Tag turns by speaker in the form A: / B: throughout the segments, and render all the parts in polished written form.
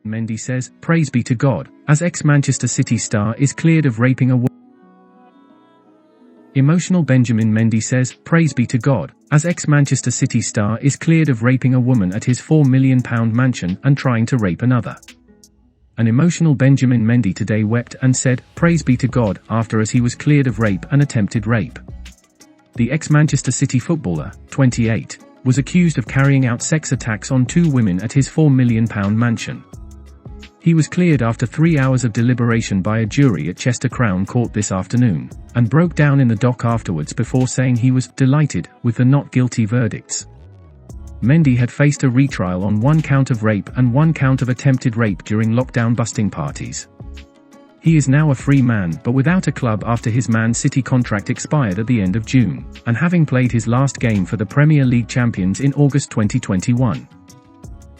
A: Mendy says, praise be to God, as ex-Manchester City star is cleared of raping a woman. Emotional Benjamin Mendy says, praise be to God, as ex-Manchester City star is cleared of raping a woman at his £4 million mansion and trying to rape another. An emotional Benjamin Mendy today wept and said, praise be to God, after as he was cleared of rape and attempted rape. The ex-Manchester City footballer, 28, was accused of carrying out sex attacks on 2 women at his £4 million mansion. He was cleared after 3 hours of deliberation by a jury at Chester Crown Court this afternoon, and broke down in the dock afterwards before saying he was delighted with the not guilty verdicts. Mendy had faced a retrial on 1 count of rape and 1 count of attempted rape during lockdown busting parties. He is now a free man but without a club after his Man City contract expired at the end of June, and having played his last game for the Premier League champions in August 2021.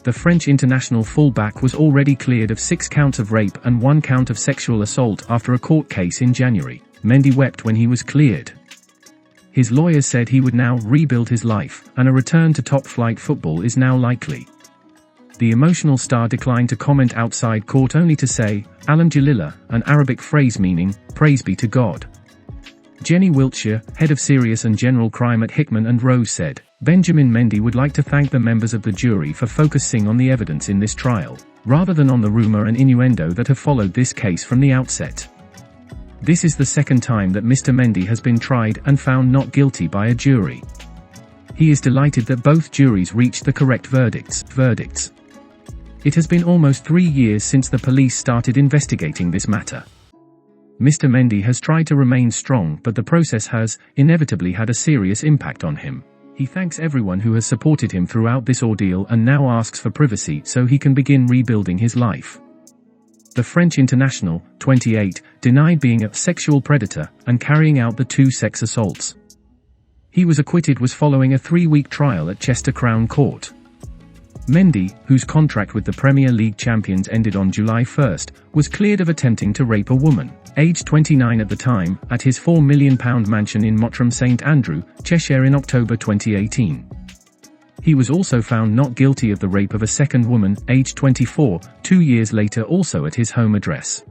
A: The French international fullback was already cleared of 6 counts of rape and 1 count of sexual assault after a court case in January. Mendy wept when he was cleared. His lawyers said he would now rebuild his life, and a return to top-flight football is now likely. The emotional star declined to comment outside court only to say, Alhamdulillah, an Arabic phrase meaning, praise be to God. Jenny Wiltshire, head of serious and general crime at Hickman and Rose said, Benjamin Mendy would like to thank the members of the jury for focusing on the evidence in this trial, rather than on the rumor and innuendo that have followed this case from the outset. This is the second time that Mr. Mendy has been tried and found not guilty by a jury. He is delighted that both juries reached the correct verdicts. It has been almost 3 years since the police started investigating this matter. Mr. Mendy has tried to remain strong, but the process has, inevitably, had a serious impact on him. He thanks everyone who has supported him throughout this ordeal and now asks for privacy so he can begin rebuilding his life. The French international, 28, denied being a sexual predator and carrying out the 2 sex assaults. He was acquitted following a 3-week trial at Chester Crown Court. Mendy, whose contract with the Premier League champions ended on July 1, was cleared of attempting to rape a woman, aged 29 at the time, at his £4 million mansion in Mottram St Andrew, Cheshire in October 2018. He was also found not guilty of the rape of a second woman, aged 24, 2 years later also at his home address.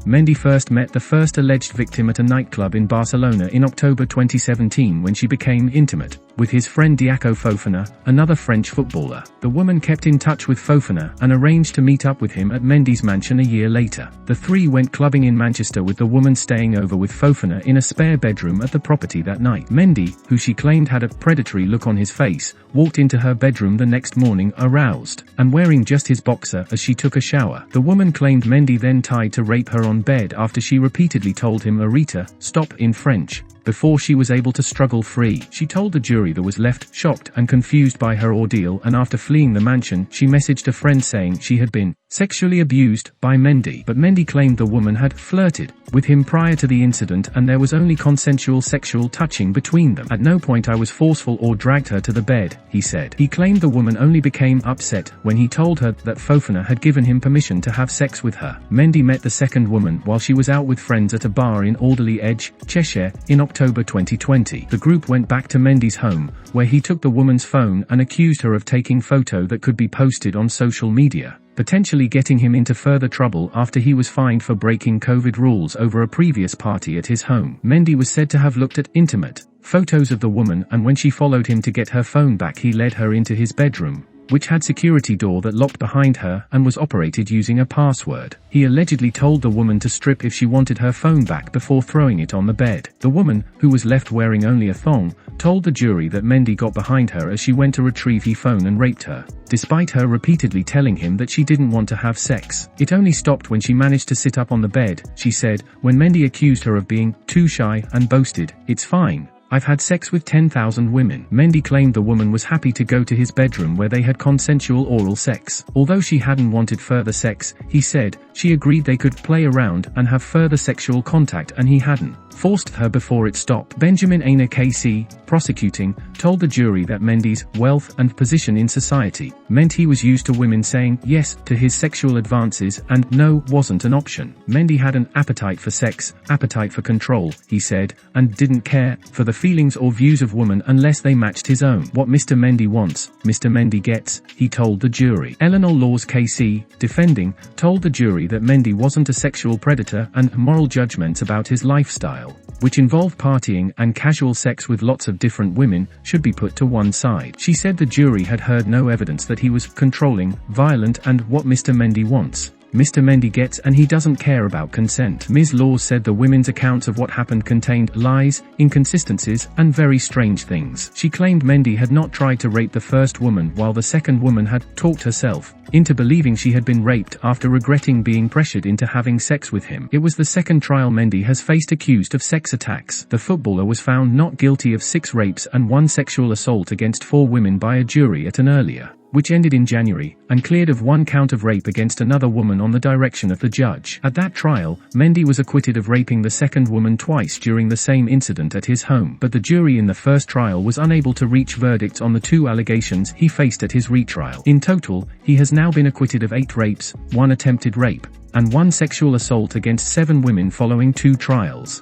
A: Mendy first met the first alleged victim at a nightclub in Barcelona in October 2017 when she became intimate with his friend Diaco Fofana, another French footballer. The woman kept in touch with Fofana and arranged to meet up with him at Mendy's mansion a year later. The three went clubbing in Manchester with the woman staying over with Fofana in a spare bedroom at the property that night. Mendy, who she claimed had a predatory look on his face, walked into her bedroom the next morning aroused and wearing just his boxer as she took a shower. The woman claimed Mendy then tried to rape her on bed after she repeatedly told him "Arita, stop" in French, before she was able to struggle free. She told the jury that was left shocked and confused by her ordeal, and after fleeing the mansion she messaged a friend saying she had been sexually abused by Mendy. But Mendy claimed the woman had flirted with him prior to the incident and there was only consensual sexual touching between them. At no point I was forceful or dragged her to the bed, he said. He claimed the woman only became upset when he told her that Fofana had given him permission to have sex with her. Mendy met the second woman while she was out with friends at a bar in Alderley Edge, Cheshire, in October 2020. The group went back to Mendy's home, where he took the woman's phone and accused her of taking photo that could be posted on social media, potentially getting him into further trouble after he was fined for breaking COVID rules over a previous party at his home. Mendy was said to have looked at intimate photos of the woman, and when she followed him to get her phone back he led her into his bedroom, which had security door that locked behind her and was operated using a password. He allegedly told the woman to strip if she wanted her phone back before throwing it on the bed. The woman, who was left wearing only a thong, told the jury that Mendy got behind her as she went to retrieve his phone and raped her, despite her repeatedly telling him that she didn't want to have sex. It only stopped when she managed to sit up on the bed, she said, when Mendy accused her of being too shy and boasted, "It's fine. I've had sex with 10,000 women." Mendy claimed the woman was happy to go to his bedroom where they had consensual oral sex. Although she hadn't wanted further sex, he said, she agreed they could play around and have further sexual contact and he hadn't forced her before it stopped. Benjamin Mendy KC, prosecuting, told the jury that Mendy's wealth and position in society meant he was used to women saying yes to his sexual advances and no wasn't an option. Mendy had an appetite for sex, appetite for control, he said, and didn't care for the feelings or views of women unless they matched his own. What Mr. Mendy wants, Mr. Mendy gets, he told the jury. Eleanor Laws KC, defending, told the jury that Mendy wasn't a sexual predator and moral judgments about his lifestyle, which involved partying and casual sex with lots of different women, should be put to one side. She said the jury had heard no evidence that he was controlling, violent, and what Mr. Mendy wants, Mr. Mendy gets, and he doesn't care about consent. Ms. Laws said the women's accounts of what happened contained lies, inconsistencies, and very strange things. She claimed Mendy had not tried to rape the first woman while the second woman had talked herself into believing she had been raped after regretting being pressured into having sex with him. It was the second trial Mendy has faced accused of sex attacks. The footballer was found not guilty of 6 rapes and 1 sexual assault against 4 women by a jury at an earlier, which ended in January, and cleared of 1 count of rape against another woman on the direction of the judge. At that trial, Mendy was acquitted of raping the second woman twice during the same incident at his home, but the jury in the first trial was unable to reach verdicts on the 2 allegations he faced at his retrial. In total, he has now been acquitted of 8 rapes, 1 attempted rape, and 1 sexual assault against 7 women following 2 trials.